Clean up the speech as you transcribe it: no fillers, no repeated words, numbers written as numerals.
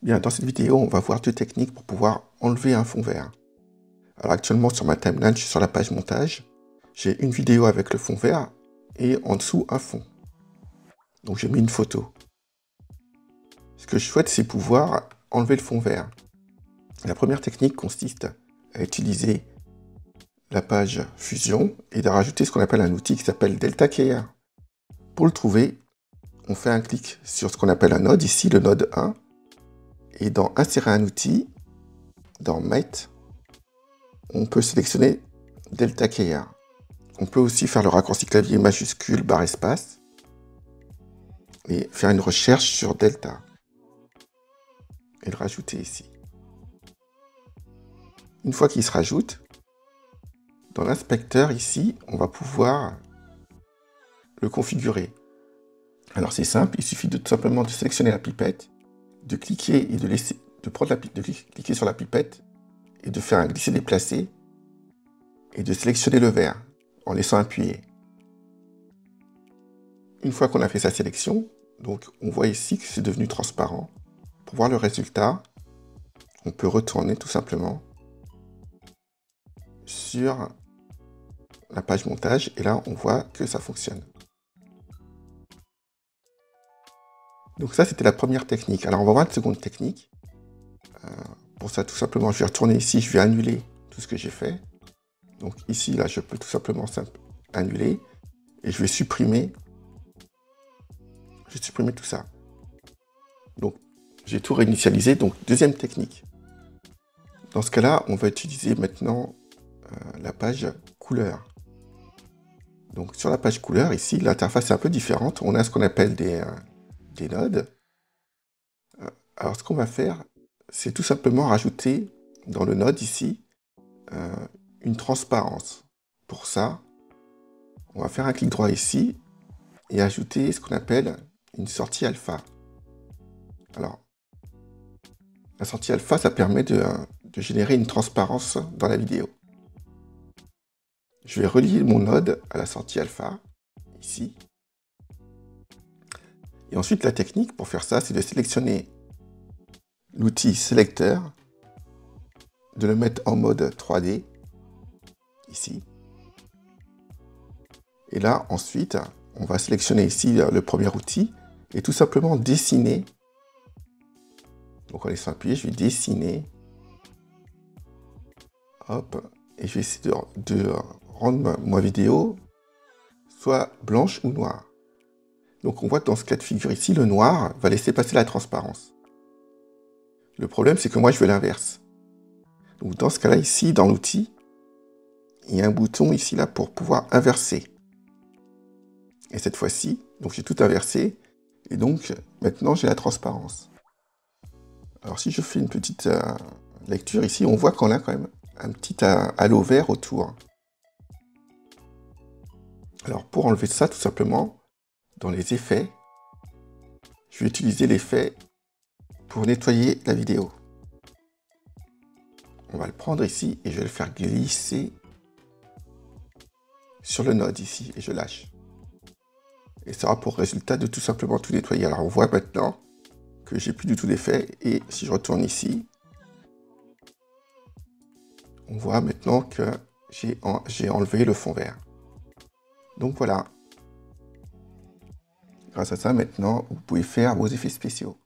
Bien, dans cette vidéo, on va voir deux techniques pour pouvoir enlever un fond vert. Alors actuellement sur ma timeline, je suis sur la page montage. J'ai une vidéo avec le fond vert et en dessous un fond. Donc j'ai mis une photo. Ce que je souhaite, c'est pouvoir enlever le fond vert. La première technique consiste à utiliser la page Fusion et de rajouter ce qu'on appelle un outil qui s'appelle Delta Keyer. Pour le trouver, on fait un clic sur ce qu'on appelle un node, ici le node 1. Et dans Insérer un outil, dans Mettre, on peut sélectionner Delta Keyer. On peut aussi faire le raccourci clavier majuscule barre espace et faire une recherche sur Delta et le rajouter ici. Une fois qu'il se rajoute, dans l'inspecteur ici, on va pouvoir le configurer. Alors c'est simple, il suffit tout simplement de sélectionner la pipette, de cliquer et de cliquer sur la pipette et de faire un glisser-déplacer et de sélectionner le vert en laissant appuyer. Une fois qu'on a fait sa sélection, donc on voit ici que c'est devenu transparent. Pour voir le résultat, on peut retourner tout simplement sur la page montage et là on voit que ça fonctionne. Donc ça c'était la première technique. Alors on va voir une seconde technique. Pour ça tout simplement je vais retourner ici, je vais annuler tout ce que j'ai fait. Donc ici là je peux tout simplement annuler et je vais supprimer tout ça. Donc j'ai tout réinitialisé. Donc deuxième technique. Dans ce cas-là, on va utiliser maintenant la page couleur. Donc sur la page couleur, ici, l'interface est un peu différente. On a ce qu'on appelle des nodes. Alors ce qu'on va faire, c'est tout simplement rajouter dans le node ici une transparence. Pour ça, on va faire un clic droit ici et ajouter ce qu'on appelle une sortie alpha. Alors, la sortie alpha, ça permet de générer une transparence dans la vidéo. Je vais relier mon node à la sortie alpha, ici. Et ensuite, la technique pour faire ça, c'est de sélectionner l'outil sélecteur, de le mettre en mode 3D, ici. Et là, ensuite, on va sélectionner ici le premier outil et tout simplement dessiner. Donc en laissant appuyer, je vais dessiner. Hop. Et je vais essayer de rendre ma vidéo soit blanche ou noire. Donc on voit que dans ce cas de figure ici, le noir va laisser passer la transparence. Le problème, c'est que moi, je veux l'inverse. Donc dans ce cas-là, ici, dans l'outil, il y a un bouton ici, là, pour pouvoir inverser. Et cette fois-ci, donc j'ai tout inversé. Et donc, maintenant, j'ai la transparence. Alors si je fais une petite lecture ici, on voit qu'on a quand même un petit halo vert autour. Alors pour enlever ça, tout simplement, dans les effets, je vais utiliser l'effet pour nettoyer la vidéo. On va le prendre ici et je vais le faire glisser sur le node ici et je lâche. Et ça aura pour résultat de tout simplement tout nettoyer. Alors on voit maintenant que j'ai plus du tout d'effet et si je retourne ici, on voit maintenant que j'ai enlevé le fond vert. Donc voilà. Grâce à ça, maintenant, vous pouvez faire vos effets spéciaux.